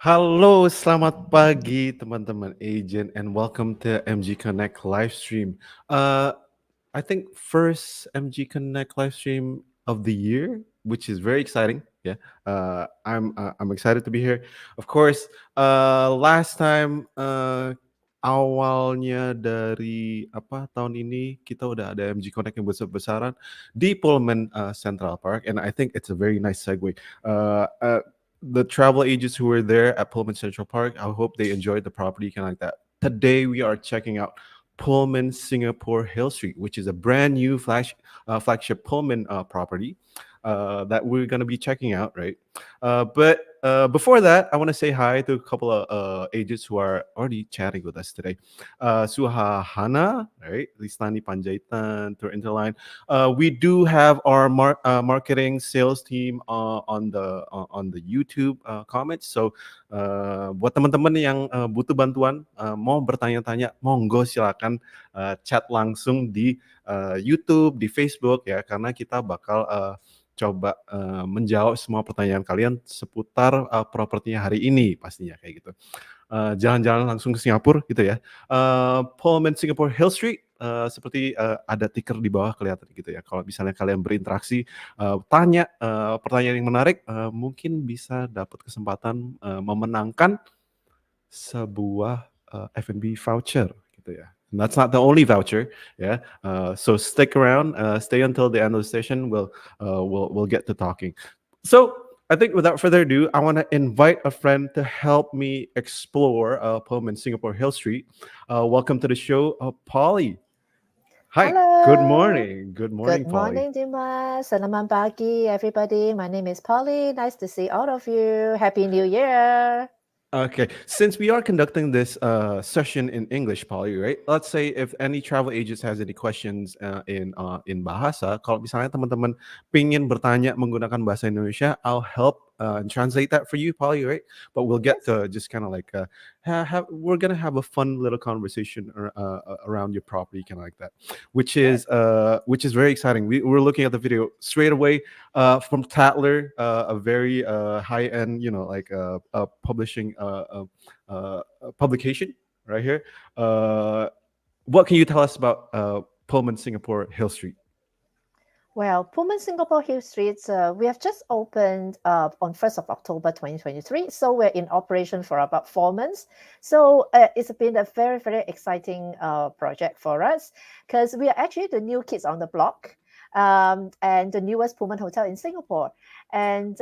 Halo, selamat pagi teman-teman agent and welcome to MG Connect live stream. Uh, I think first MG Connect live stream of the year, which is very exciting. Yeah, I'm excited to be here. Of course, last time awalnya dari apa tahun ini kita udah ada MG Connect yang besar-besaran di Pullman Central Park, and I think it's a very nice segue. The travel agents who were there at Pullman Central Park, I hope they enjoyed the property, kind of like that. Today we are checking out Pullman Singapore Hill Street, which is a brand new flagship Pullman property that we're going to be checking out, right? But before that, I want to say hi to a couple of agents who are already chatting with us today. Suha Hana, right? Listani Panjaitan, to Interline. We do have our marketing sales team on the YouTube comments. So buat teman-teman yang butuh bantuan, mau bertanya-tanya, monggo silakan chat langsung di YouTube, di Facebook ya, karena kita bakal coba menjawab semua pertanyaan kalian seputar propertinya hari ini pastinya kayak gitu. Jalan-jalan langsung ke Singapura gitu ya. Pullman Singapore Hill Street seperti ada tiker di bawah kelihatan gitu ya. Kalau misalnya kalian berinteraksi, tanya pertanyaan yang menarik, mungkin bisa dapat kesempatan memenangkan sebuah F&B voucher gitu ya. And that's not the only voucher, yeah. So stick around, stay until the end of the session. We'll get to talking. So I think without further ado, I want to invite a friend to help me explore Pullman Singapore Hill Street. Welcome to the show, Polly. Hi. Good Hello. morning. Good morning, Good Polly. morning, Dimas. Selamat pagi, everybody. My name is Polly. Nice to see all of you. Happy New Year. Okay, since we are conducting this session in English, Polly, right? Let's say if any travel agents has any questions in bahasa, kalau misalnya teman-teman pingin bertanya menggunakan bahasa Indonesia, I'll help translate that for you, Polly, right? But we'll get to just kind of like we're gonna have a fun little conversation around your property, kind of like that, which is very exciting. We're looking at the video straight away from Tatler, a very high-end, like publishing publication right here. What can you tell us about Pullman Singapore Hill Street? Well, Pullman Singapore Hill Street, we have just opened on 1st of October 2023. So we're in operation for about 4 months. So it's been a very, very exciting project for us because we are actually the new kids on the block and the newest Pullman hotel in Singapore. And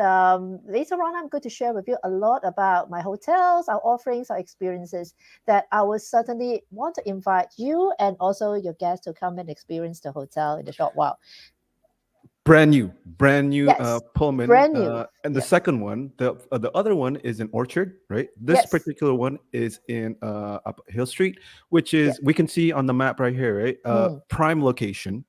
later on, I'm going to share with you a lot about my hotels, our offerings, our experiences that I would certainly want to invite you and also your guests to come and experience the hotel in a short while. Brand new Yes, Pullman. brand new. And the second one, the other one is in Orchard, right? This Yes, particular one is in up Hill Street, which is yeah. we can see on the map right here, right? Prime location,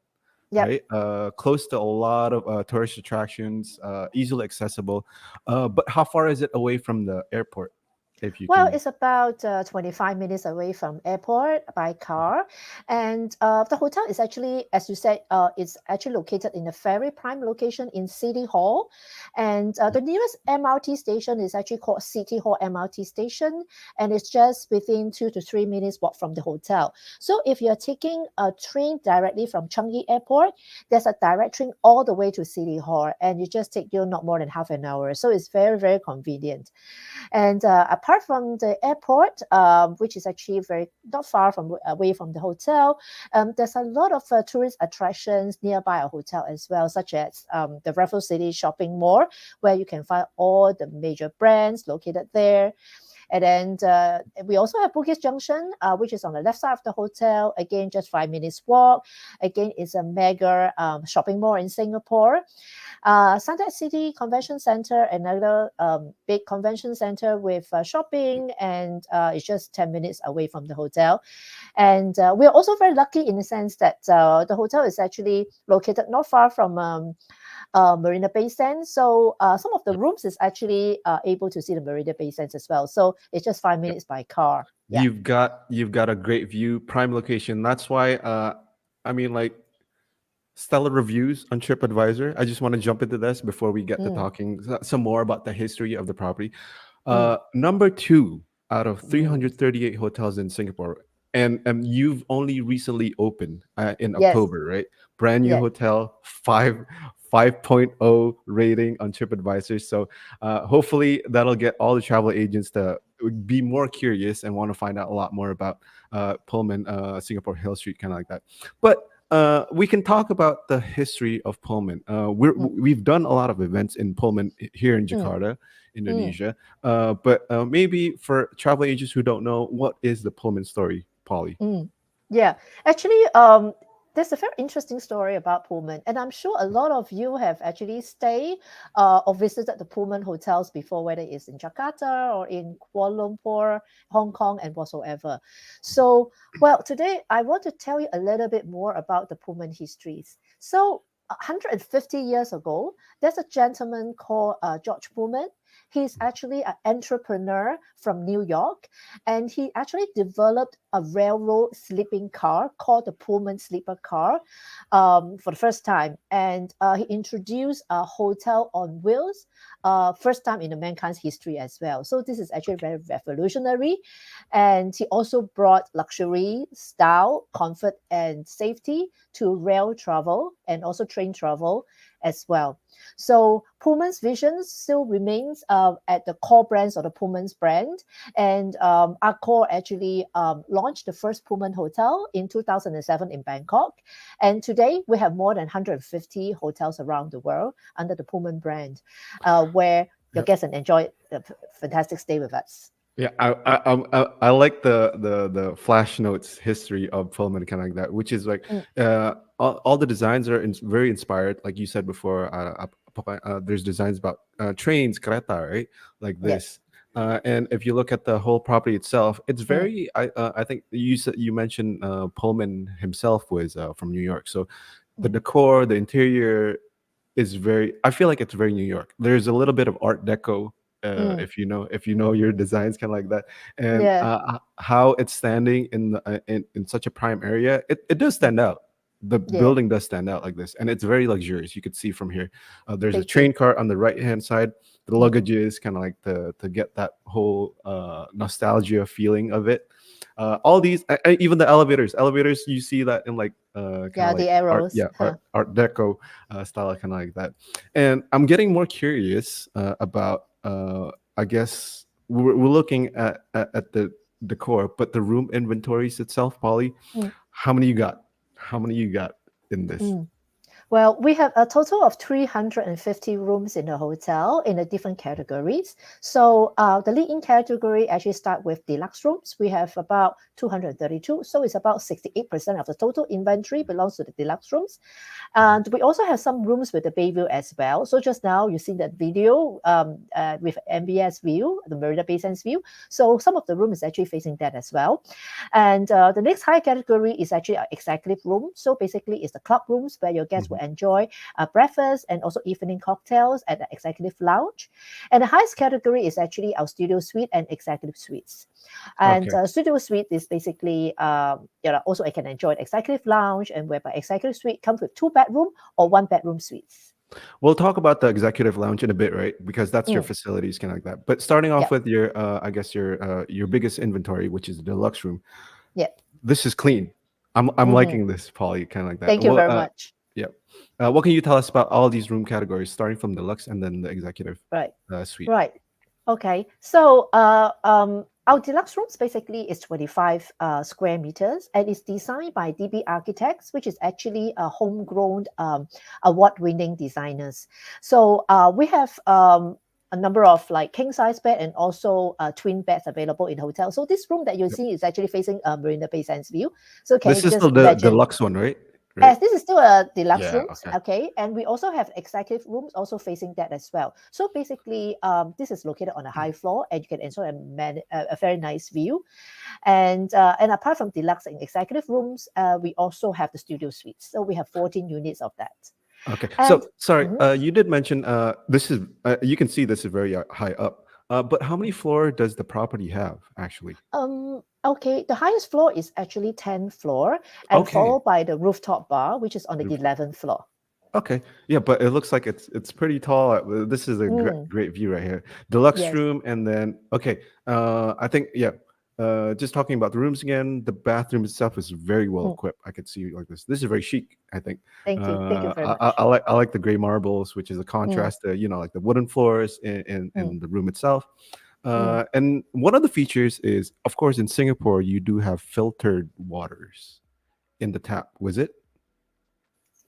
Yep. right? Close to a lot of tourist attractions, easily accessible. But how far is it away from the airport? If you Well, can. it's about 25 minutes away from airport by car. And the hotel is actually, as you said, it's actually located in a very prime location in City Hall. And the nearest MRT station is actually called City Hall MRT station. And it's just within 2 to 3 minutes walk from the hotel. So if you're taking a train directly from Changi Airport, there's a direct train all the way to City Hall. And it just take you not more than half an hour. So it's very, very convenient. And apart apart from the airport, which is actually very not far from away from the hotel, there's a lot of tourist attractions nearby our hotel as well, such as the Raffles City shopping mall, where you can find all the major brands located there. And then we also have Bugis Junction, which is on the left side of the hotel. Again, just 5 minutes walk. Again, it's a mega shopping mall in Singapore. Suntec City Convention Center, another big convention center with shopping, and it's just 10 minutes away from the hotel. And we're also very lucky in the sense that the hotel is actually located not far from Marina Bay Sands. So some of the rooms is actually able to see the Marina Bay Sands as well. So it's just 5 minutes by car. Yeah. You've got a great view, prime location. That's why I mean, like, stellar reviews on TripAdvisor. I just want to jump into this before we get to Mm, talking some more about the history of the property. mm, Number two out of mm. 338 hotels in Singapore, and you've only recently opened in Yes. October, right? Brand new Yeah. hotel, 5.0 rating on TripAdvisor. So hopefully that'll get all the travel agents to be more curious and want to find out a lot more about Pullman, Singapore Hill Street, kind of like that. But we can talk about the history of Pullman. Mm, We've done a lot of events in Pullman here in mm, Jakarta, mm. Indonesia. But maybe for travel agents who don't know, what is the Pullman story, Polly? Mm. Yeah, actually, there's a very interesting story about Pullman, and I'm sure a lot of you have actually stayed or visited the Pullman hotels before, whether it's in Jakarta or in Kuala Lumpur, Hong Kong, and whatsoever. So, well, today I want to tell you a little bit more about the Pullman histories. So, 150 years ago, there's a gentleman called George Pullman. He's actually an entrepreneur from New York, and he actually developed a railroad sleeping car called the Pullman sleeper car for the first time. And he introduced a hotel on wheels, first time in the mankind's history as well. So this is actually very revolutionary. And he also brought luxury, style, comfort, and safety to rail travel and also train travel as well. So Pullman's vision still remains at the core brands of the Pullman's brand. And Accor actually launched the first Pullman hotel in 2007 in Bangkok. And today we have more than 150 hotels around the world under the Pullman brand, where your guests can enjoy a fantastic stay with us. Yeah, I like the flash notes history of Pullman, kind of like that, which is like Mm, all the designs are very inspired, like you said before. There's designs about trains, kereta, right, like yes. this. And if you look at the whole property itself, it's Mm, very. I think you mentioned Pullman himself was from New York, so the mm, decor, the interior is very. I feel like it's very New York. There's a little bit of Art Deco, mm, if you know your designs, kind of like that, and yeah. how it's standing in such a prime area. It does Mm, stand out. The yeah. building does stand out like this, and it's very luxurious. You could see from here. There's a Thank you. train car on the right hand side. The Mm, luggages, kind of like to get that whole nostalgia feeling of it. All these, even the elevators, you see that in like kind yeah, of the like art, arrows. yeah, Huh. art deco style, kind of like that. And I'm getting more curious about I guess we're looking at the decor, but the room inventories itself, Polly, Mm, how many you got? How many you got in this? mm. Well, we have a total of 350 rooms in the hotel in the different categories. So the lead-in category actually start with deluxe rooms. We have about 232. So it's about 68% of the total inventory belongs to the deluxe rooms. And we also have some rooms with the bay view as well. So just now you see that video with MBS view, the Marina Bay Sands view. So some of the room is actually facing that as well. And the next high category is actually an executive room. So basically it's the club rooms where your guests will Mhm. enjoy breakfast and also evening cocktails at the executive lounge. And the highest category is actually our studio suite and executive suites. And Okay. studio suite is basically, also I can enjoy the executive lounge, and whereby executive suite comes with 2 bedroom or 1 bedroom suites. We'll talk about the executive lounge in a bit, right? Because that's your Mm, facilities, kind of like that. But starting off yeah, with your, I guess your biggest inventory, which is the deluxe room. yeah. This is clean. I'm Hmm. liking this, Polly, kind of like that. Thank you Well, very much. yeah. What can you tell us about all these room categories, starting from deluxe and then the executive Right. suite? Right. Okay, so our deluxe rooms basically is 25 square meters and it's designed by DB Architects, which is actually a homegrown award-winning designers. So we have a number of like king size bed and also twin beds available in the hotel. So this room that you Yep. see is actually facing Marina Bay Sands view. So can This you is just still the imagine? deluxe one, right? Right? Yes, this is still a deluxe Yeah. rooms, Okay. okay, and we also have executive rooms also facing that as well. So basically, this is located on a high floor, and you can enjoy a very nice view. And apart from deluxe and executive rooms, we also have the studio suites. So we have 14 units of that. Okay. And So sorry, mhm, you did mention this is you can see this is very high up. But how many floor does the property have actually? okay, the highest floor is actually 10th floor, and Okay. followed by the rooftop bar, which is on the Rooftop. 11th floor. Okay. Yeah, but it looks like it's pretty tall. This is a Mm, great view right here. Deluxe yes. room, and then okay. I think yeah. Just talking about the rooms again. The bathroom itself is very well Mm, equipped. I could see like this. This is very chic. I think. thank you. Thank you very much. I like the gray marbles, which is a Mm, contrast to like the wooden floors mm, in the room itself. mm. And one of the features is, of course, in Singapore you do have filtered waters in the tap. Was it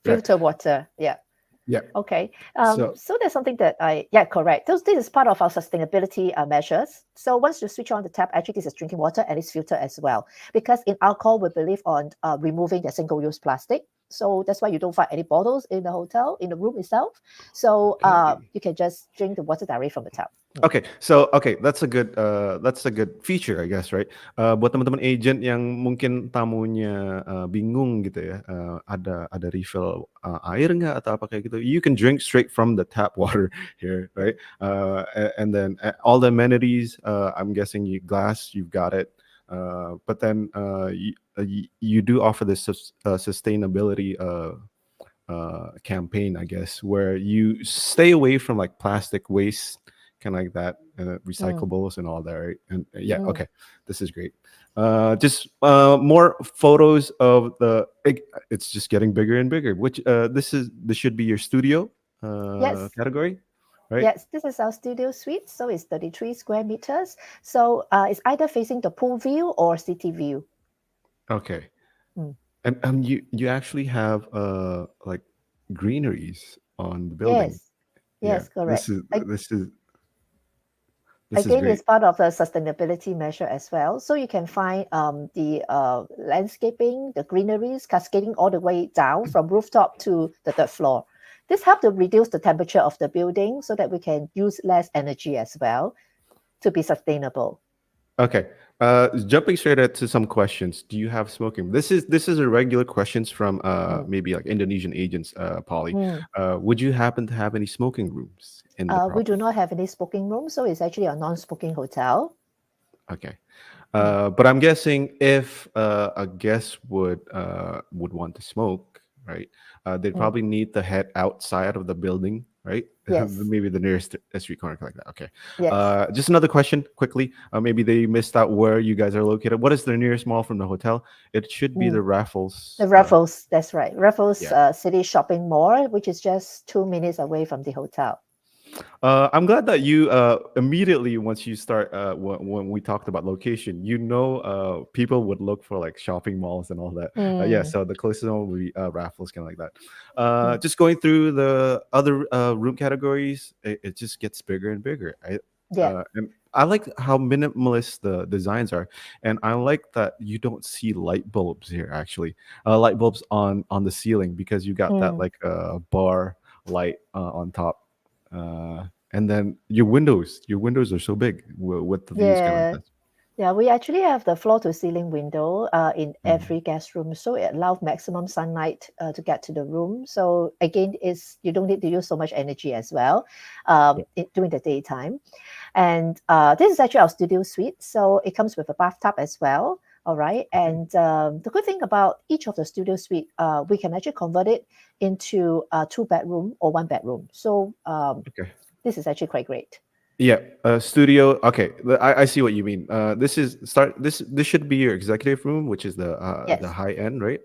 right? Filter water. Yeah. Yeah. Okay. So So there's something that yeah, correct. This is part of our sustainability measures. So once you switch on the tap, actually this is drinking water and it's filtered as well. Because in alcohol, we believe on removing the single-use plastic. So that's why you don't find any bottles in the hotel, in the room itself. So okay. you can just drink the water directly from the tap. Mm. Okay, so okay, that's a good feature, I guess, right? Buat teman-teman agent yang mungkin tamunya bingung gitu ya, ada refill air nggak atau apa kayak gitu, you can drink straight from the tap water here, right? And then all the amenities, I'm guessing glass, you've got it, but then you do offer this sustainability campaign, I guess, where you stay away from like plastic waste, kind of like that, Mm, recyclables and all that, right? And yeah, mm. okay, this is great. Just more photos of it's just getting bigger and bigger. Which this should be your studio Yes. category, right? Yes, this is our studio suite. So it's 33 square meters. So it's either facing the pool view or city view. Okay, Mm. and you actually have like greeneries on the building. Yes, Yeah, yes, correct. this is Again, great. it's part of the sustainability measure as well. So you can find the landscaping, the greeneries cascading all the way down from rooftop to the third floor. This helps to reduce the temperature of the building so that we can use less energy as well to be sustainable. Okay. Jumping straight into some questions. Do you have smoking? This is a regular questions from Mm. maybe like Indonesian agents, Polly. Mm. Would you happen to have any smoking rooms in the We do property? not have any smoking room, so it's actually a non-smoking hotel. Okay. Mm. But I'm guessing if a guest would want to smoke, right? They'd Mm. probably need to head outside of the building, right? Yes, Maybe the nearest street corner like that. Okay. yes. Just another question, quickly. Maybe they missed out where you guys are located. What is the nearest mall from the hotel? It should be Mm. the The Raffles. Raffles, that's right. Raffles Yeah. City Shopping Mall, which is just 2 minutes away from the hotel. I'm glad that you immediately once you start when we talked about location, people would look for like shopping malls and all that. Yeah, Mm. so the closest one would be Raffles, kind of like that. Mm. Just going through the other room categories, it just gets bigger and bigger. Yeah. And I like how minimalist the designs are, and I like that you don't see light bulbs here. Actually, light bulbs on the ceiling because you got that Mm. like bar light on top, and then your windows are so big with the views kind of like Yeah. that. Yeah, we actually have the floor to ceiling window in Mhm. every guest room, so it allows maximum sunlight to get to the room. So again, is you don't need to use so much energy as well Yep. during the daytime. And this is actually our studio suite, so it comes with a bathtub as well. All right, Okay. and the good thing about each of the studio suite, we can actually convert it into a two-bedroom or one bedroom. So Okay. this is actually quite great. Yeah, studio. Okay, I see what you mean. This is start. This should be your executive room, which is the Yes, high end, right?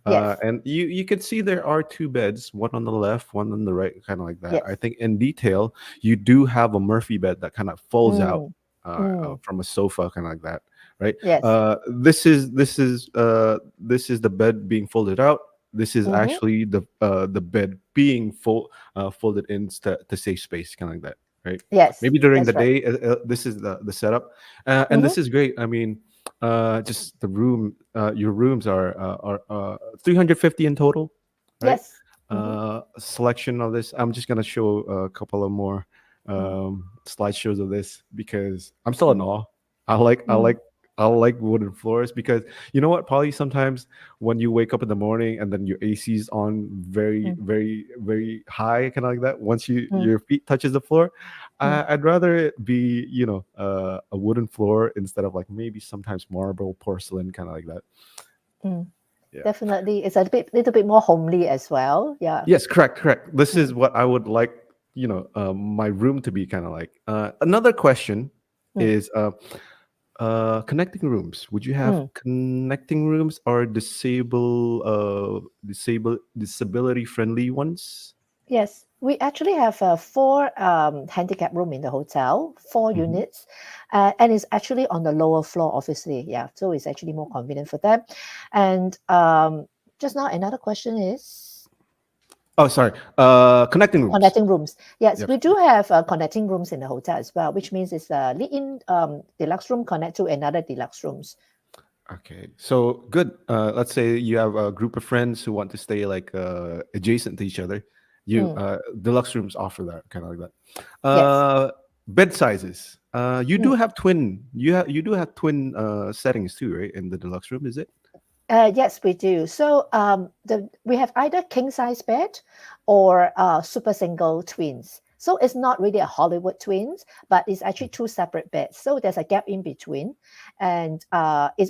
yes, And you could see there are two beds, one on the left, one on the right, kind of like that. I yes. think in detail, you do have a Murphy bed that kind of folds out Mm, mm, from a sofa, kind of like that, right? yes. This is the bed being folded out. This is Mm-hmm. actually the bed being folded in to save space, kind of like that, right? Yes, Maybe during the that's right. day, this is the setup, and Mm-hmm. this is great. I mean, just the room, your rooms are 350 in total, right? Yes. Mm-hmm. Selection of this. I'm just gonna show a couple of more Mm, slideshows of this because I'm still in mm, awe. I like I mm, like I like wooden floors because you know what, Polly, sometimes when you wake up in the morning and then your AC's on very, mm, very, very high, kind of like that. Once mm, your feet touches the floor, mm, I'd rather it be, a wooden floor instead of like maybe sometimes marble, porcelain, kind of like that. mm. Yeah. Definitely, it's a little bit more homely as well. Yeah. Yes, correct, correct. This is Mm, what I would like, my room to be kind of like. Another question mm, is connecting rooms. Would you have mm. connecting rooms or disability friendly ones? Yes, we actually have four handicap room in the hotel, four Mhm. units, and it's actually on the lower floor, obviously. Yeah, so it's actually more convenient for them. And just now, another question is Oh, sorry. Connecting rooms. connecting rooms. Yes, Yep. we do have connecting rooms in the hotel as well, which means it's a lead-in deluxe room connect to another deluxe rooms. Okay. So good. Let's say you have a group of friends who want to stay like adjacent to each other. You Mm, deluxe rooms offer that kind of like that. yes. Bed sizes. You do Mm. have twin. You do have twin settings too, right? In the deluxe room, is it? Yes, we do. So we have either king size bed or super single twins. So it's not really a Hollywood twins, but it's actually two separate beds. So there's a gap in between, and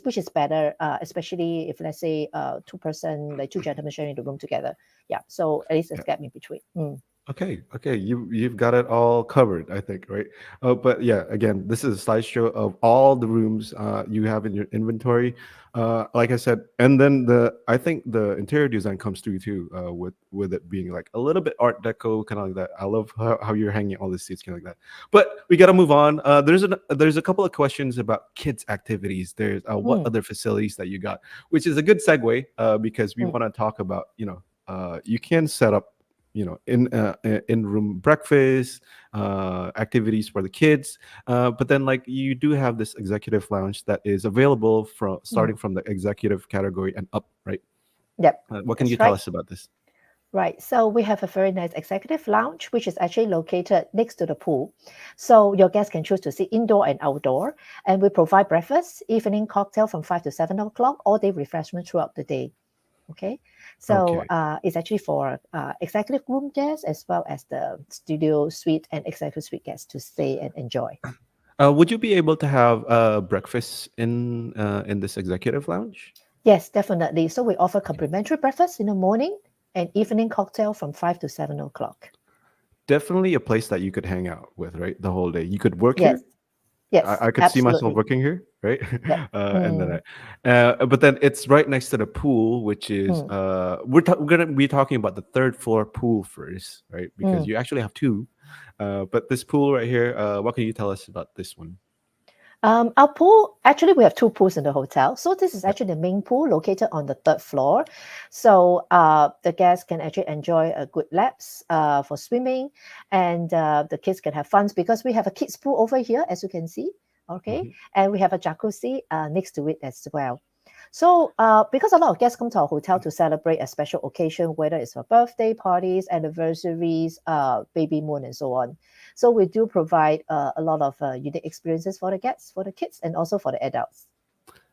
which is better, especially if let's say two-person, like two gentlemen sharing the room together. Yeah, so at least there's a gap in between. Mm, Okay, okay, you've got it all covered, I think, right? But yeah, again, this is a slideshow of all the rooms you have in your inventory. Like I said, and then I think the interior design comes through too, with it being like a little bit Art Deco, kind of like that. I love how you're hanging all the seats, kind of like that. But we got to move on. There's a couple of questions about kids activities. There's what mm, other facilities that you got, which is a good segue because we mm, want to talk about you can set up in room breakfast activities for the kids, but then like you do have this executive lounge that is available from mm. starting from the executive category and up, right? Yep, What can you that's tell right. us about this? Right. So we have a very nice executive lounge, which is actually located next to the pool. So your guests can choose to sit indoor and outdoor. And we provide breakfast, evening cocktail from 5 to 7 o'clock, all day refreshment throughout the day. Okay. So Okay. it's actually for executive room guests as well as the studio suite and executive suite guests to stay and enjoy. Would you be able to have breakfast in this executive lounge? Yes, definitely. So we offer complimentary breakfast in the morning and evening cocktail from 5 to 7 o'clock. Definitely a place that you could hang out with, right? The whole day. You could work Yes. here. Yes, I could see myself absolutely. working here, right? Yep. And then Mm, but then it's right next to the pool, which is mm, we're gonna be talking about the third floor pool first, right? Because mm. you actually have two, but this pool right here, what can you tell us about this one? Our pool, actually, we have two pools in the hotel. So this is Yep. actually the main pool located on the third floor. So the guests can actually enjoy a good laps for swimming, and the kids can have fun because we have a kids pool over here, as you can see. Okay, Mhm. and we have a jacuzzi next to it as well. So, because a lot of guests come to our hotel to celebrate a special occasion, whether it's for birthday parties, anniversaries, baby moon, and so on. So, we do provide a lot of unique experiences for the guests, for the kids, and also for the adults.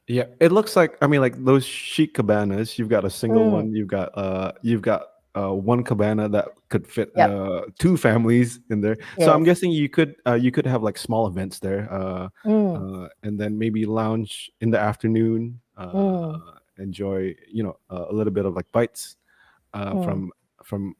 Yeah, it looks like, I mean, like those chic cabanas. You've got a single Mm, one. You've got one cabana that could fit yep. two families in there. So I'm Yes. guessing you could have like small events there, Mm, and then maybe lounge in the afternoon. mm, Enjoy a little bit of like bites mm. from from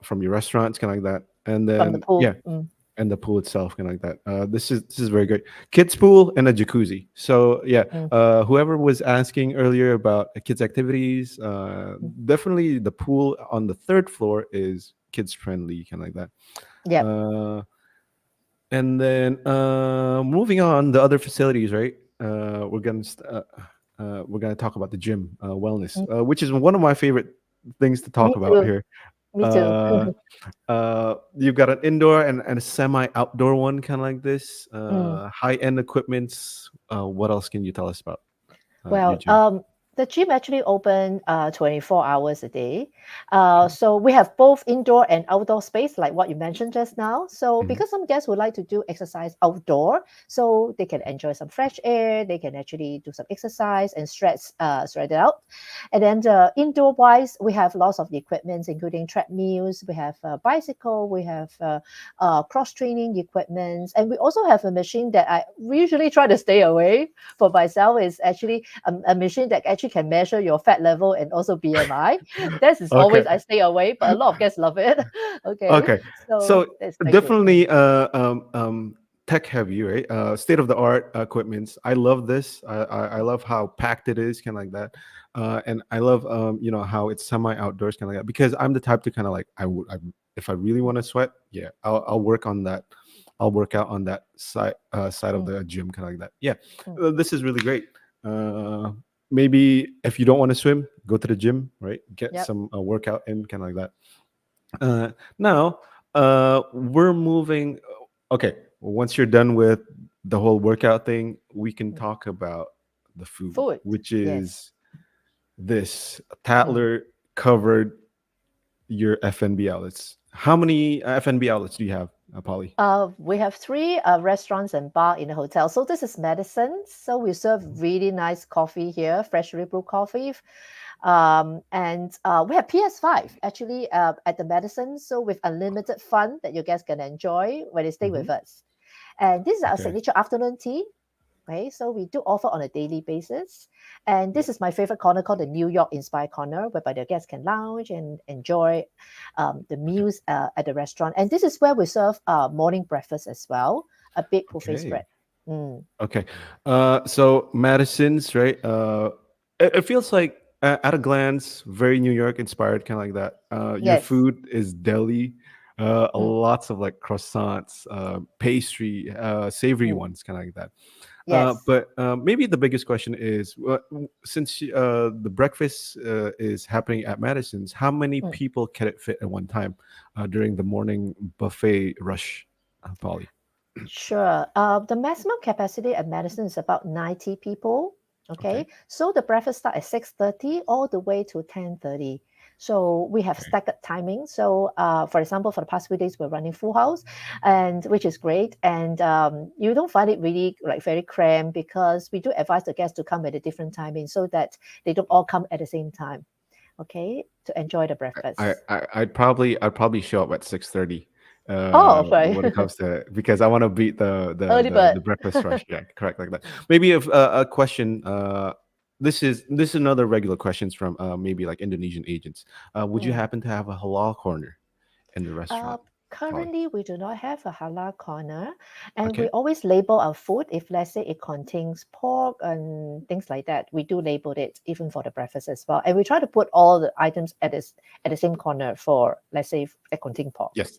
from your restaurants, kind of like that. And From the then yeah, pool. Mm. and the pool itself, kind of like that. This is very great. Kids pool and a jacuzzi. So yeah, Mm, whoever was asking earlier about kids activities, mm. definitely the pool on the third floor is kids friendly, kind of like that. Yep. Uh, and then moving on, the other facilities, right? We're gonna talk about the gym, wellness, Mm. which is one of my favorite things to Me talk about too. here. Me too. Uh, you've got an indoor and a semi-outdoor one, kind of like this. Mm. High-end equipments. What else can you tell us about your Well, gym? the gym actually open 24 hours a day. So we have both indoor and outdoor space, like what you mentioned just now. So Mhm. because some guests would like to do exercise outdoor, so they can enjoy some fresh air, they can actually do some exercise and stretch it out. And then indoor wise, we have lots of equipments, including treadmills, we have bicycle, we have cross training equipments, and we also have a machine that I usually try to stay away for myself. Is actually a machine that actually can measure your fat level and also BMI. This is Okay. always I stay away, but a lot of guests love it. Okay, Okay. so So that's quite good. definitely tech heavy, right? State of the art equipments. I love this. I love how packed it is, kind of like that. And I love how it's semi outdoors, kind of like that. Because I'm the type to kind of like if I really want to sweat, yeah, I'll work on that. I'll work out on that side of Mm, the gym, kind of like that. Yeah, mm, this is really great. Uh, Maybe if you don't want to swim, go to the gym, right? Get yep. some workout in, kind of like that. Now, we're moving. Okay, once you're done with the whole workout thing, we can Mm. talk about the food, Food. which Yes. is this Mm. Tatler covered your FNB outlets. How many FNB outlets do you have, Polly? We have three restaurants and bar in the hotel. So this is Madison. So we serve really nice coffee here, freshly brewed coffee. And we have PS5 actually at the Madison. So with unlimited fun that you guys can enjoy when you stay Hmm. with us. And this is our Okay. signature afternoon tea. Okay, so we do offer on a daily basis. And Yeah. this is my favorite corner called the New York Inspired Corner, whereby the guests can lounge and enjoy the Okay. meals at the restaurant. And this is where we serve morning breakfast as well, a big buffet Okay. spread. Mm, Okay. So Madison's, right? It feels like at a glance, very New York inspired, kind of like that. Your yes. food is deli, Mm, lots of like croissants, pastry, savory mm, ones, kind of like that. yes. But maybe the biggest question is, since the breakfast is happening at Madison's, how many Mm. people can it fit at one time during the morning buffet rush, Polly? Sure. The maximum capacity at Madison is about 90 people. Okay. Okay. So the breakfast start at 6:30 all the way to 10:30. So we have Okay. staggered timing. So for example, for the past few days, we're running full house, and which is great. And you don't find it really like very cramped because we do advise the guests to come at a different timing so that they don't all come at the same time. Okay, to enjoy the breakfast. I'd probably show up at 6:30 Oh, right. when it comes to, because I want to beat Early bird. the breakfast rush. Yeah, correct, like that. Maybe if a question, this is another regular questions from maybe like Indonesian agents. Would you Mm. happen to have a halal corner in the Uh, restaurant, Polly? Currently, we do not have a halal corner, and we Okay. always label our food if, let's say, it contains pork and things like that. We do label it even for the breakfast as well, and we try to put all the items at the same corner for, let's say, if they contain pork. Yes.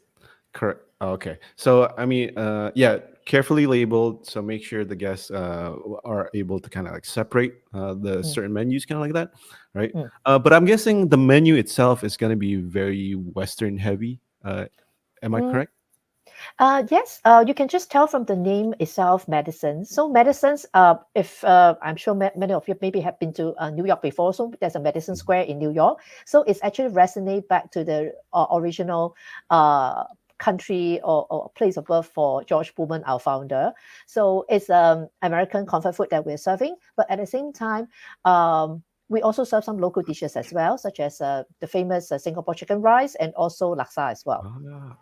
Correct. Okay. So, I mean, yeah, carefully labeled. So make sure the guests are able to kind of like separate the Mm, certain menus, kind of like that, right? mm. But I'm guessing the menu itself is going to be very Western heavy. Am I Mm, correct? yes, you can just tell from the name itself, Madison. So Madison's, if I'm sure many of you maybe have been to New York before, so there's a Madison Mhm. Square in New York. So it's actually resonate back to the original country or place of birth for George Pullman, our founder. So it's American comfort food that we're serving, but at the same time, we also serve some local dishes as well, such as the famous Singapore chicken rice and also laksa as well.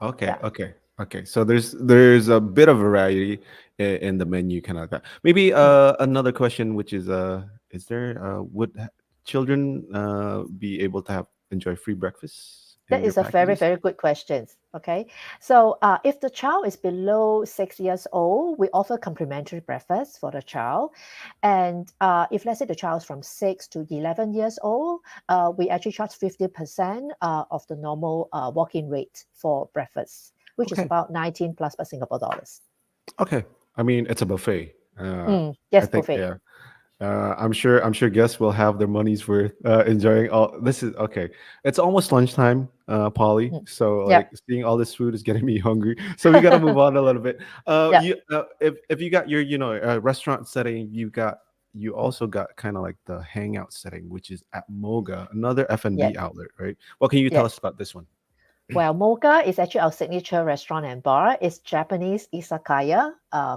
Okay, Yeah. okay, okay. So there's a bit of variety in the menu, kind of like that. Maybe Mm. another question, which is there would children be able to have enjoy free breakfast? in That your is a very, packages? very good question. Okay. So if the child is below 6 years old, we offer complimentary breakfast for the child. And if let's say the child is from 6 to 11 years old, we actually charge 50% of the normal walk-in rate for breakfast, which is Okay. about 19 plus per Singapore dollars. Okay. I mean, it's a buffet. I Yes, think, buffet. yeah. I'm sure guests will have their money's worth enjoying all this is okay. It's almost lunchtime, Polly. Mm. So Yep. like seeing all this food is getting me hungry. So we gotta move on a little bit. Yep. You if you got your restaurant setting, you Mm. also got kind of like the hangout setting, which is at Moga, another F&B Yes. outlet, right? What can you tell us Yes. about this one? Well, Moga is actually our signature restaurant and bar. It's Japanese izakaya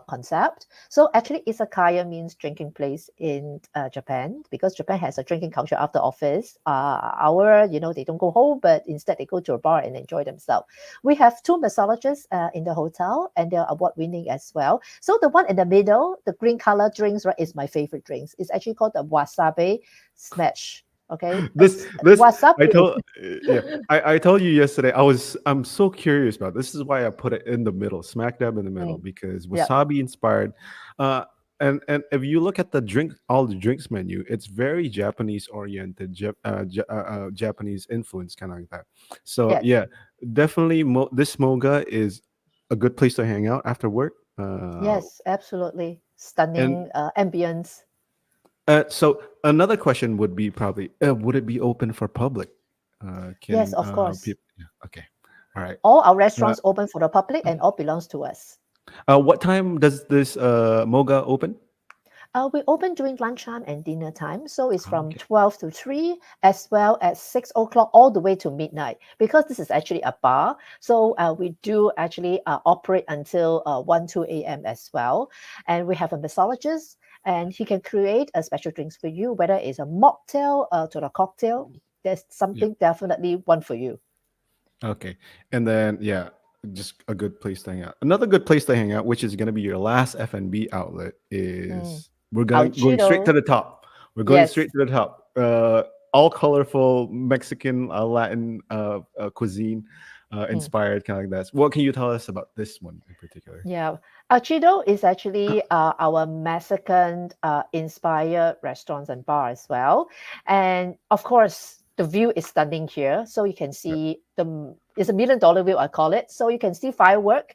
concept. So actually, izakaya means drinking place in Japan because Japan has a drinking culture after office. They don't go home, but instead they go to a bar and enjoy themselves. We have two mixologists in the hotel, and they're award-winning as well. So the one in the middle, the green color drinks, right, is my favorite drinks. It's actually called the wasabi smash. Okay, This I wasabi. told yeah, I told you yesterday. I'm so curious about this. Is why I put it in the middle, smack dab in the middle, Mm, because yeah. wasabi inspired. Uh, and if you look at the drink, all the drinks menu, it's very Japanese oriented, Japanese influence, kind of like that. So Yes. yeah, definitely, this Moga is a good place to hang out after work. Yes, absolutely. And Stunning ambience. so another question would be probably, would it be open for public? Yes, Can of course. people? Yeah, okay, all right. All our Uh, restaurants open for the public and all belongs to us. what time does this Moga open? We open during lunchtime and dinner time, so it's from Okay. 12 to 3 as well as 6 o'clock all the way to midnight because this is actually a bar. So we do actually operate until 1, 2 a.m. as well. And we have a mixologist and he can create a special drinks for you, whether it's a mocktail to the cocktail. There's Yeah. something definitely one for you. Okay. And then yeah, just a good place to hang out. Another good place to hang out, which is going to be your last F&B outlet, Mm. is we're Our going straight to Cheeto. the top. We're going Yes. straight to the top. All colorful Mexican, Latin cuisine Mm. inspired, kind of like that. What can you tell us about this one in particular? Yeah, Chido is actually our Mexican inspired restaurants and bar as well. And of course, the view is stunning here. So you can Yeah. see it's $1 million view, I call it. So you can see firework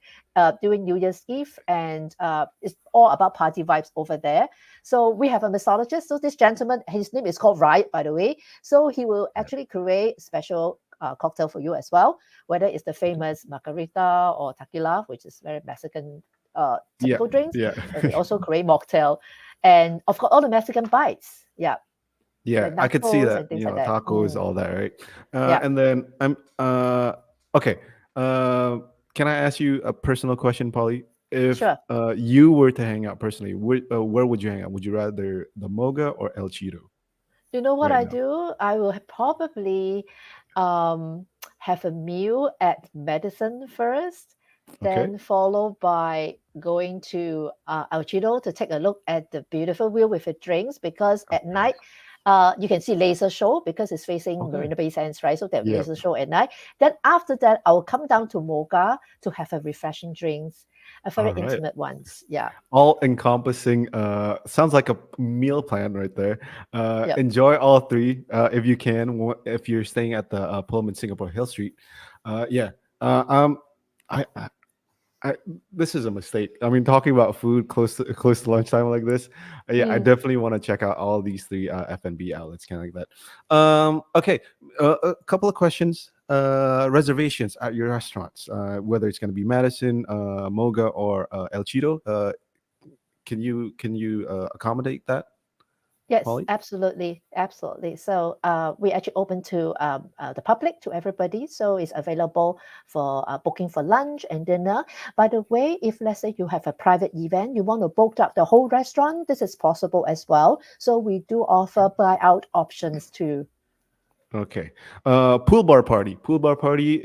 during New Year's Eve, and it's all about party vibes over there. So we have a mixologist. So this gentleman, his name is called Riot, by the way. So he will Yeah. actually create special cocktail for you as well, whether it's the Okay. famous margarita or tequila, which is very Mexican Yeah. typical drinks. Yeah. And we also create mocktail, and of course all the Mexican bites. Yeah, Yeah, like I could see nachos that, and things like that. tacos, all that, right? Yeah, And then okay. Uh, can I ask you a personal question, Polly? If sure. you were to hang out personally, where would you hang out? Would you rather the Moga or El Cheeto You know what right I now? do? I will probably um, have a meal at Madison first, Okay. then followed by going to El Chido to take a look at the beautiful view with the drinks because at Okay. night you can see laser show because it's facing Okay. Marina Bay Sands, right? So they have Yeah. laser show at night. Then after that, I will come down to Moga to have a refreshing drinks, a very All right. intimate ones. Yeah, All encompassing. Sounds like a meal plan right there. yep. Enjoy all three if you can. If you're staying at the Pullman Singapore Hill Street, yeah. Uh, um, I I this is a mistake. I mean, talking about food close to lunchtime like this, yeah, I Mm. definitely want to check out all these three F&B outlets, kind of like that. Okay, a couple of questions. Reservations at your restaurants, whether it's going to be Madison, Moga, or El Cheeto. Can you accommodate that, Yes, Polly? absolutely, absolutely. So we actually open to the public, to everybody. So it's available for booking for lunch and dinner. By the way, if let's say you have a private event, you want to book up the whole restaurant, this is possible as well. So we do offer buyout options too. Okay. Pool bar party. Pool bar party.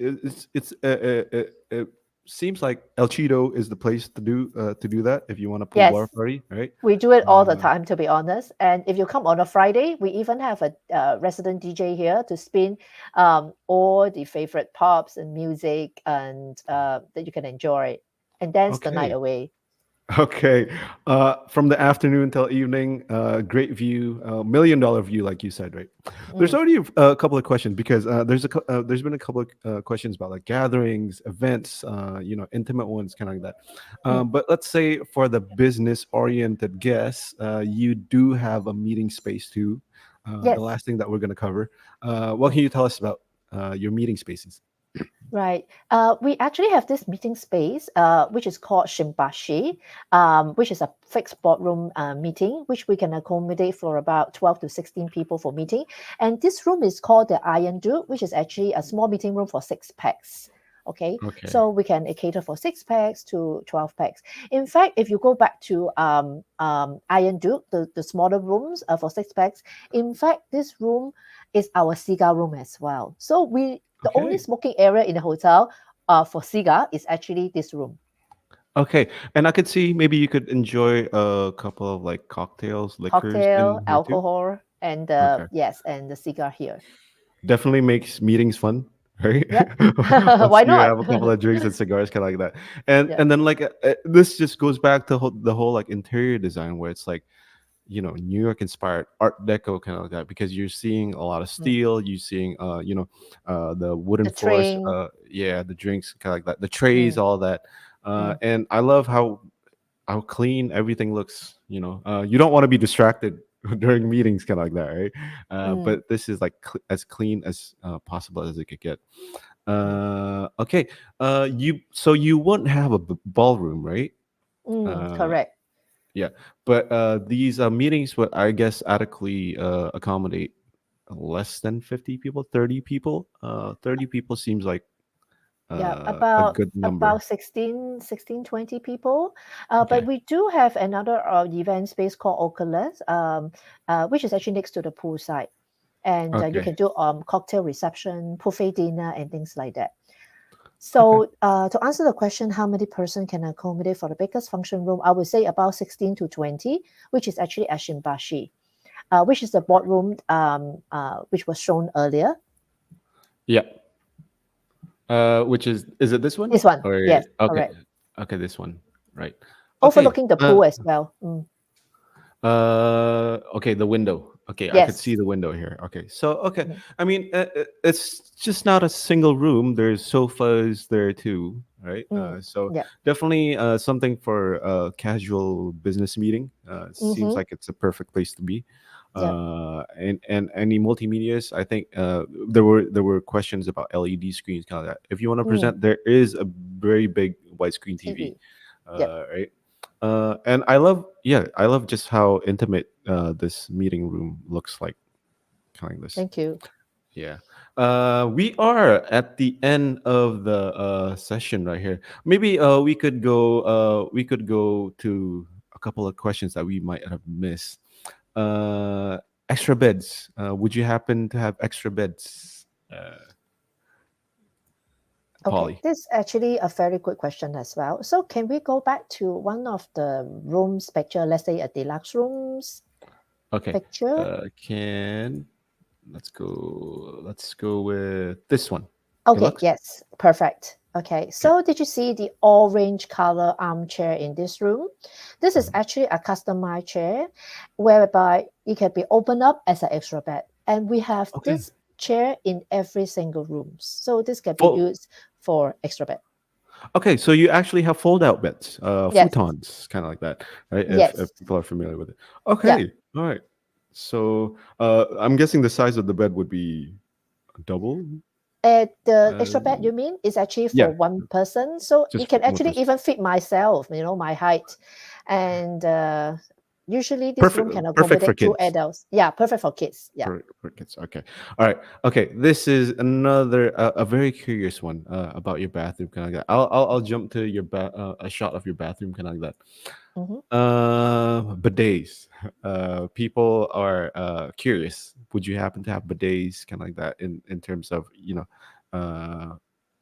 It's seems like El Cheeto is the place to do that if you want a pool bar Yes, party, right? we do it all the Uh, time, to be honest. And if you come on a Friday, we even have a resident DJ here to spin all the favorite pops and music and that you can enjoy and dance the night okay. away. Okay. From the afternoon till evening, great view, $1 million view, like you said, right? There's Mm, already a couple of questions because there's been a couple of questions about like gatherings, events, intimate ones, kind of like that. mm. But let's say for the business-oriented guests, you do have a meeting space too. The Yes. last thing that we're going to cover. What Mm. can you tell us about your meeting spaces? Right. We actually have this meeting space, which is called Shimbashi, which is a fixed boardroom meeting, which we can accommodate for about 12 to 16 people for meeting. And this room is called the Iron Duke, which is actually a small meeting room for six packs. Okay, Okay. so we can cater for six packs to 12 packs. In fact, if you go back to Iron Duke, the smaller rooms for six packs, in fact, this room is our cigar room as well. So the only Okay. smoking area in the hotel for cigar is actually this room. Okay, and I could see maybe you could enjoy a couple of like cocktails, liquors Cocktail, in here too. alcohol, and Okay, yes, and the cigar here. definitely makes meetings fun, right? Yep. Once Why you not? have a couple of drinks and cigars, kind of like that, and Yeah. and then like this just goes back to the whole like interior design where it's like New York inspired Art Deco kind of like that because you're seeing a lot of Mm. steel, you're seeing the wooden The floors, train. yeah, the drinks kind of like that, the trays, Mm, all that, mm, and I love how clean everything looks. You don't want to be distracted during meetings, kind of like that, right? mm, But this is like as clean as possible as it could get. mm, Okay. You won't have a ballroom, right? Uh, correct. yeah, but these meetings would, I guess, adequately accommodate less than 50 people, 30 people. 30 people seems like Yeah, a good about number. 16, 20 people. But Okay. we do have another event space called Oculus, which is actually next to the poolside. And you Okay. can do cocktail reception, buffet dinner, and things like that. Okay. So to answer the question, how many person can accommodate for the biggest function room? I would say about 16 to 20, which is actually at Shimbashi, which is the boardroom which was shown earlier. Yeah. Which is it this one This one, or yes, okay? correct. Okay, this one, right? Okay. Overlooking the pool as well. Mm, Okay, the window. Okay, I could see yes. the window here. Okay, so okay, Mm, I mean, it's just not a single room. There's sofas there too, right? So yeah. definitely something for a casual business meeting. Seems Mm-hmm. like it's a perfect place to be. Yeah. And any multimedia's, I think there were questions about LED screens, kind of that. If you want to Mm, present, there is a very big widescreen TV, TV. Yep. right? And I love just how intimate this meeting room looks like, kind of this. Thank you. Yeah. We are at the end of the session right here. Maybe we could go to a couple of questions that we might have missed. Uh, Extra beds. Would you happen to have extra beds, Okay, Polly? this is actually a very good question as well. So can we go back to one of the rooms picture, let's say a deluxe rooms Okay. picture? Can let's go with this one. Okay, Deluxe. yes, perfect. Okay, Okay. so did you see the orange color armchair in this room? This is Mhm. actually a customized chair whereby it can be opened up as an extra bed. And we have Okay. this chair in every single room. So this can be Full. used for extra bed. Okay, so you actually have fold-out beds, Yes, futons, kind of like that, right? If yes, people are familiar with it. yeah. Okay, all right. So I'm guessing the size of the bed would be double. The extra bed Uh, you mean is actually yeah, for one person, so just it for can one actually person. even fit myself, my height, and usually this room can Perfect. Perfect for accommodate two kids. adults. Yeah, perfect for kids. Yeah. For kids. Okay. All right. Okay. This is another a very curious one about your bathroom, kind of like that. I'll jump to a shot of your bathroom, kind of like that. Hmm. Bidets. People are curious. Would you happen to have bidets, kind of like that, in terms of uh,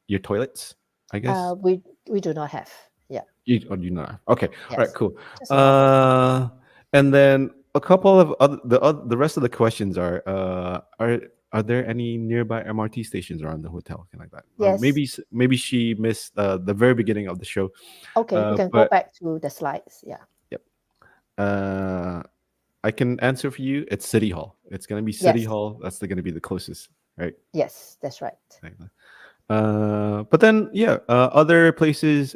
your toilets? I guess We do not have. Yeah. you know. Okay, all right, Yes. cool. Just a normal one. Uh, and then a couple of the rest of the questions are there any nearby MRT stations around the hotel? Kind of like that. Yes. Maybe she missed the very beginning of the show. Okay, you can go But back to the slides. Yeah. yep. Uh, I can answer for you. It's City Hall. It's gonna be City Yes. Hall. That's gonna be the closest, right? Yes, that's right. Like that. But then yeah, other places.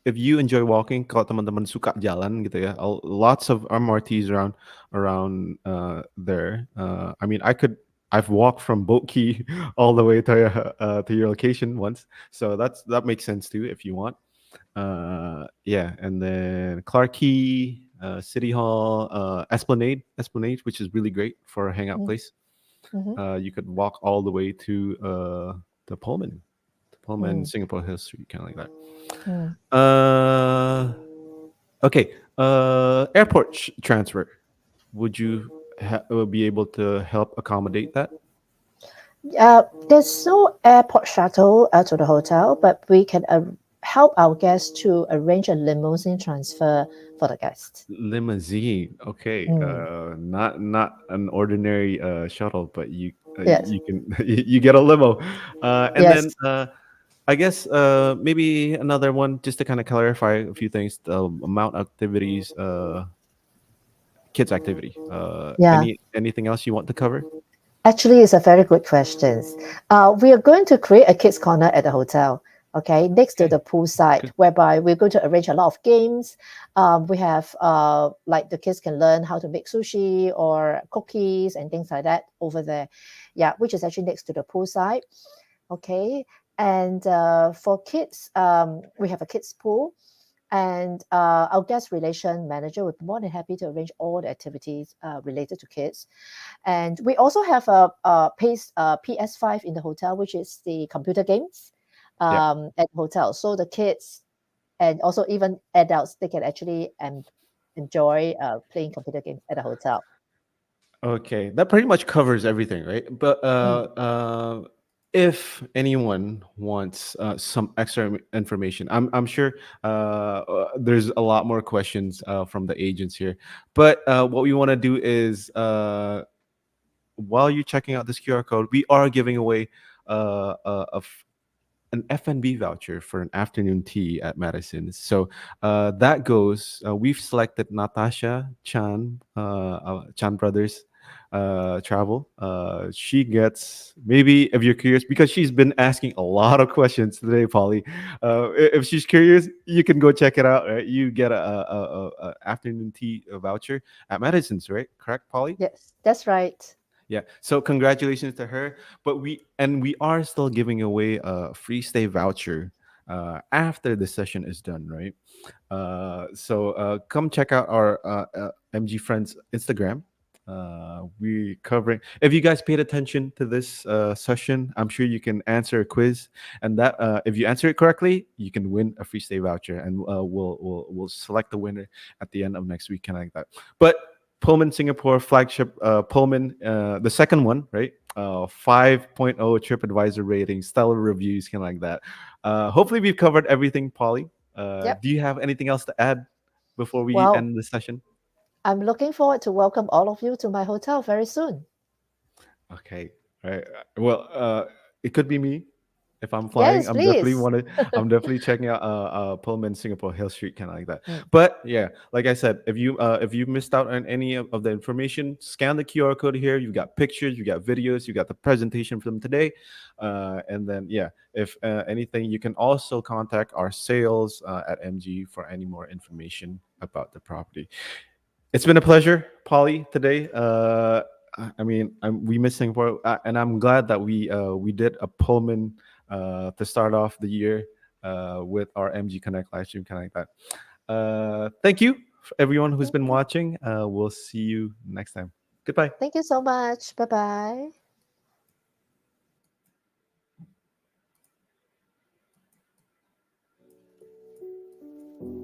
If you enjoy walking, kalau teman-teman suka jalan gitu ya, lots of MRTs around there. I mean, I've walked from Boat Key all the way to your location once, so that makes sense too if you want. Yeah, and then Clark Key, City Hall, Esplanade, which is really great for a hangout Mm, place. mhm, You could walk all the way to Pullman, mm, Singapore Hill Street, kind of like mm. that. Okay. Airport transfer. Would you be able to help accommodate that? There's no airport shuttle to the hotel, but we can help our guests to arrange a limousine transfer for the guests. Limousine. Okay. Mm, Not an ordinary shuttle, but yes. you can you get a limo. And then Yes. I guess maybe another one just to kind of clarify a few things. The amount activities, kids activity. Yeah. Anything else you want to cover? Actually, it's a very good question. We are going to create a kids corner at the hotel, okay, next to Okay. the pool side, Good. whereby we're going to arrange a lot of games. We have like the kids can learn how to make sushi or cookies and things like that over there. Yeah, which is actually next to the pool side. Okay, and for kids, we have a kids pool. And our guest relation manager would be more than happy to arrange all the activities related to kids. And we also have a PS5 in the hotel, which is the computer games Yeah. at the hotel. So the kids and also even adults, they can actually enjoy playing computer games at the hotel. Okay, that pretty much covers everything, right? But Mm. if anyone wants some extra information, I'm sure there's a lot more questions from the agents here. But what we want to do is while you're checking out this QR code, we are giving away an F&B voucher for an afternoon tea at Madison. So that goes. We've selected Natasha Chan, Chan Brothers Travel. She gets, maybe if you're curious, because she's been asking a lot of questions today, Polly. If she's curious, you can go check it out. Right? You get a afternoon tea voucher at Madison's, right? Correct, Polly? Yes, that's right. Yeah. So congratulations to her. But we are still giving away a free stay voucher after the session is done, right? So come check out our MG Friends Instagram. We covering. If you guys paid attention to this session, I'm sure you can answer a quiz, and that if you answer it correctly, you can win a free stay voucher, and we'll select the winner at the end of next week, kind of like that. But Pullman Singapore flagship Pullman, the second one, right? 5.0 TripAdvisor rating, stellar reviews, kind of like that. Hopefully, we've covered everything, Polly. Yep. Do you have anything else to add before we Well, end the session? I'm looking forward to welcome all of you to my hotel very soon. Okay. All right. Well, it could be me if I'm flying. Yes, please. I'm definitely checking out Pullman Singapore Hill Street, kind of like that. Mm. But yeah, like I said, if you missed out on any of the information, scan the QR code here. You got pictures, you got videos, you got the presentation from today, and then yeah, if anything, you can also contact our sales at MG for any more information about the property. It's been a pleasure, Polly, today. I mean, we miss Singapore, and I'm glad that we did a Pullman to start off the year with our MG Connect live stream, kind of like that. Thank you for everyone who's Thank been you. watching. We'll see you next time. Goodbye. Thank you so much. Bye bye.